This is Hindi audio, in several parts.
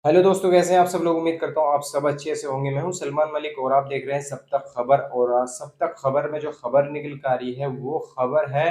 हेलो दोस्तों, कैसे हैं आप सब लोग। उम्मीद करता हूँ आप सब अच्छे से होंगे। मैं हूं सलमान मलिक और आप देख रहे हैं सब तक खबर। और आज सब तक खबर में जो खबर निकल कर आ रही है वो खबर है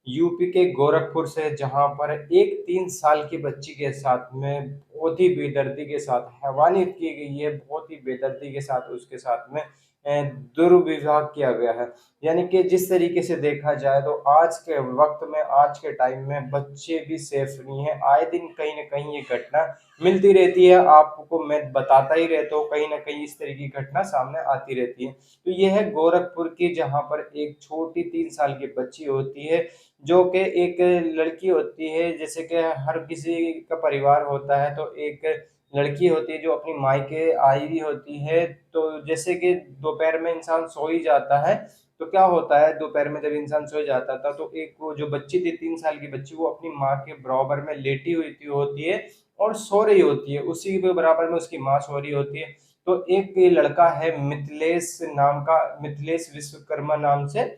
यूपी के गोरखपुर से, जहां पर एक 3 साल की बच्ची के साथ में बहुत ही बेदर्दी के साथ हैवानियत की गई है। बहुत ही बेदर्दी के साथ उसके साथ में दुर्व्यवहार किया गया है। यानी कि जिस तरीके से देखा जाए तो आज के वक्त में, आज के टाइम में बच्चे भी सेफ नहीं है। आए दिन कहीं ना कहीं ये घटना मिलती रहती है। आपको मैं बताता ही रहता हूँ, कहीं ना कहीं इस तरह की घटना सामने आती रहती है। तो ये है गोरखपुर की, जहाँ पर एक छोटी 3 साल की बच्ची होती है, जो कि एक लड़की होती है। जैसे कि हर किसी का परिवार होता है तो एक लड़की होती है जो अपनी मायके आई हुई होती है। तो जैसे कि दोपहर में इंसान सो ही जाता है, तो क्या होता है दोपहर में जब इंसान सो जाता था तो एक वो जो बच्ची थी 3 साल की बच्ची, वो अपनी माँ के बराबर में लेटी हुई थी होती है और सो रही होती है। उसी के बराबर में उसकी माँ सो रही होती है। तो एक ये लड़का है मिथिलेश नाम का, मिथिलेश विश्वकर्मा नाम से,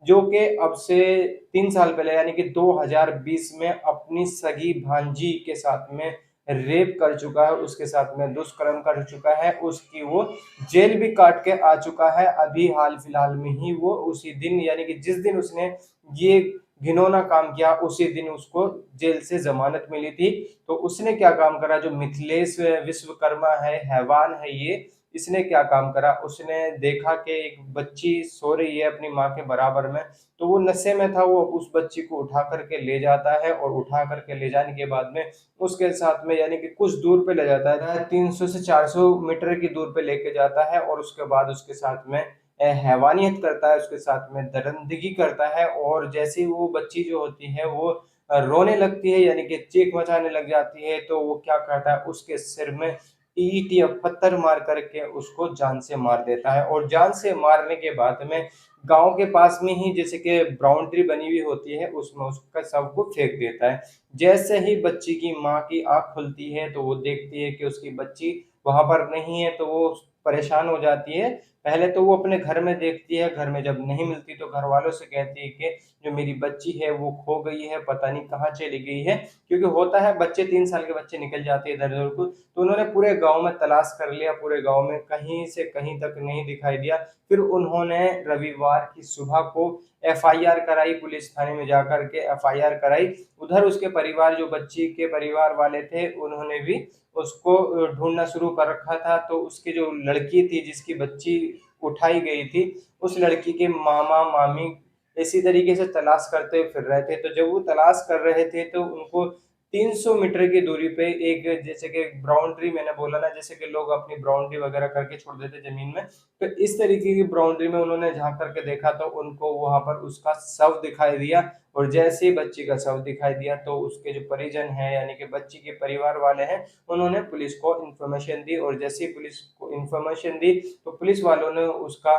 जो कि अब से 3 साल पहले यानी कि 2020 में अपनी सगी भांजी के साथ में रेप कर चुका है, उसके साथ में दुष्कर्म कर चुका है। उसकी वो जेल भी काट के आ चुका है। अभी हाल फिलहाल में ही वो उसी दिन, यानी कि जिस दिन उसने ये घिनौना काम किया, उसी दिन उसको जेल से जमानत मिली थी। तो उसने क्या काम करा, जो मिथिलेश विश्वकर्मा है, हैवान है ये, इसने क्या काम करा, उसने देखा कि एक बच्ची सो रही है अपनी माँ के बराबर में। तो वो नशे में था, वो उस बच्ची को उठा करके ले जाता है और उठा करके ले जाने के बाद में उसके साथ में, यानी कि कुछ दूर पे ले जाता है, 300 से 400 मीटर की दूर पे लेके जाता है। और उसके बाद उसके साथ में हैवानियत करता है, उसके साथ में दरिंदगी करता है। और जैसे ही वो बच्ची जो होती है वो रोने लगती है, यानी कि चीख मचाने लग जाती है, तो वो क्या करता है, उसके सिर में ईंट या पत्थर मार करके उसको जान से मार देता है। और जान से मारने के बाद में गांव के पास में ही, जैसे कि बाउंड्री बनी हुई होती है, उसमें उसका शव को फेंक देता है। जैसे ही बच्ची की माँ की आंख खुलती है तो वो देखती है कि उसकी बच्ची वहां पर नहीं है, तो वो परेशान हो जाती है। पहले तो वो अपने घर में देखती है, घर में जब नहीं मिलती तो घर वालों से कहती है कि जो मेरी बच्ची है वो खो गई है, पता नहीं कहाँ चली गई है। क्योंकि होता है बच्चे, 3 साल के बच्चे निकल जाते हैं इधर उधर को। तो उन्होंने पूरे गांव में तलाश कर लिया, पूरे गांव में कहीं से कहीं तक नहीं दिखाई दिया। फिर उन्होंने रविवार की सुबह को एफआईआर कराई, पुलिस थाने में जाकर के एफआईआर कराई। उधर उसके परिवार, जो बच्ची के परिवार वाले थे, उन्होंने भी उसको ढूंढना शुरू कर रखा था। तो उसकी जो लड़की थी जिसकी बच्ची उठाई गई थी, उस लड़की के मामा मामी इसी तरीके से तलाश करते फिर रहे थे। तो जब वो तलाश कर रहे थे तो उनको 300 मीटर की दूरी पे एक, जैसे कि बाउंड्री, मैंने बोला ना जैसे कि लोग अपनी बाउंड्री वगैरह करके छोड़ देते जमीन में, तो इस तरीके की बाउंड्री में उन्होंने झांक करके देखा तो उनको वहां पर उसका शव दिखाई दिया। और जैसे ही बच्ची का शव दिखाई दिया तो उसके जो परिजन हैं, यानी कि बच्ची के परिवार वाले हैं, उन्होंने पुलिस को इन्फॉर्मेशन दी। और जैसे ही पुलिस को इन्फॉर्मेशन दी तो पुलिस वालों ने उसका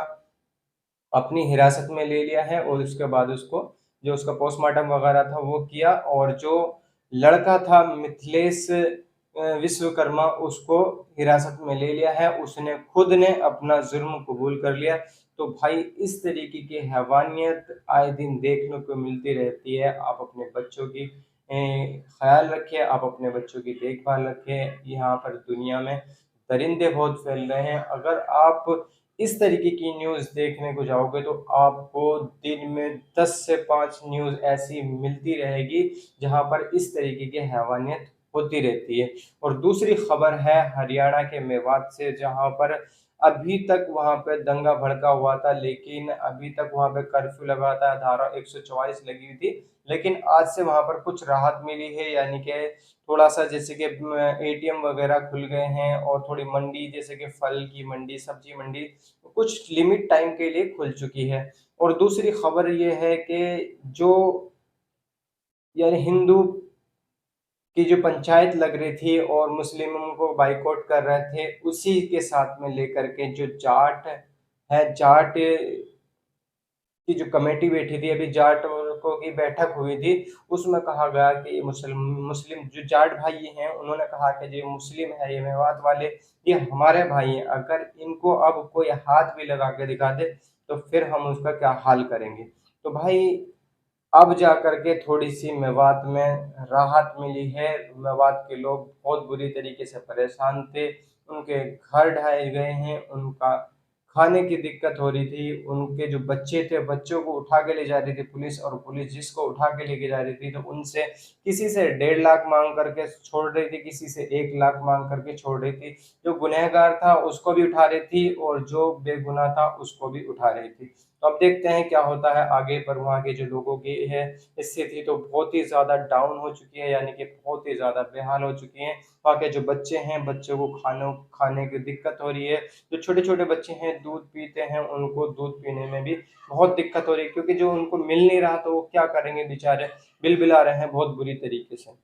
अपनी हिरासत में ले लिया है। और उसके बाद उसको, जो उसका पोस्टमार्टम वगैरह था वो किया। और जो लड़का था मिथिलेश विश्वकर्मा, उसको हिरासत में ले लिया है। उसने खुद ने अपना जुर्म कबूल कर लिया। तो भाई इस तरीके की हैवानियत आए दिन देखने को मिलती रहती है। आप अपने बच्चों की ख्याल रखिए, आप अपने बच्चों की देखभाल रखें। यहाँ पर दुनिया में दरिंदे बहुत फैल रहे हैं। अगर आप इस तरीके की न्यूज़ देखने को जाओगे तो आपको दिन में 10 से 5 न्यूज़ ऐसी मिलती रहेगी जहां पर इस तरीके की हैवानियत होती रहती है। और दूसरी खबर है हरियाणा के मेवात से, जहां पर अभी तक वहां पे दंगा भड़का हुआ था, लेकिन अभी तक वहां पे कर्फ्यू लगा था, धारा 144 लगी हुई थी। लेकिन आज से वहां पर कुछ राहत मिली है, यानी कि थोड़ा सा, जैसे कि एटीएम वगैरह खुल गए हैं और थोड़ी मंडी, जैसे कि फल की मंडी, सब्जी मंडी कुछ लिमिट टाइम के लिए खुल चुकी है। और दूसरी खबर ये है कि जो, यानी हिंदू की जो पंचायत लग रही थी और मुस्लिमों को बाइकआउट कर रहे थे, उसी के साथ में लेकर के जो जाट है, जाट की जो कमेटी बैठी थी, अभी जाटों की बैठक हुई थी, उसमें कहा गया कि मुस्लिम मुस्लिम जो जाट भाई हैं, उन्होंने कहा कि जो मुस्लिम है, ये मेवात वाले, ये हमारे भाई हैं। अगर इनको अब कोई हाथ भी लगा के दिखा दे तो फिर हम उसका क्या हाल करेंगे। तो भाई अब जाकर के थोड़ी-सी मेवात में राहत मिली है। मेवात के लोग बहुत बुरी तरीके से परेशान थे, उनके घर ढाए गए हैं, उनका खाने की दिक्कत हो रही थी, उनके जो बच्चे थे, बच्चों को उठा के ले जा रही थी पुलिस, और पुलिस जिसको उठा के लेके जा रही थी तो उनसे किसी से 1.5 लाख माँग करके छोड़ रही थी, किसी से 1 लाख माँग करके छोड़ रही थी। जो गुनहगार था उसको भी उठा रही थी और जो बेगुनाह था उसको भी उठा रही थी। तो अब देखते हैं क्या होता है आगे, पर वहाँ के जो लोगों की है स्थिति तो बहुत ही ज़्यादा डाउन हो चुकी है, यानी कि बहुत ही ज़्यादा बेहाल हो चुकी हैं। वहाँ के जो बच्चे हैं, बच्चों को खाने की दिक्कत हो रही है। जो छोटे-छोटे बच्चे हैं दूध पीते हैं, उनको दूध पीने में भी बहुत दिक्कत हो रही है, क्योंकि जो उनको मिल नहीं रहा तो वो क्या करेंगे बेचारे, बिल-बिला रहे हैं बहुत बुरी तरीके से।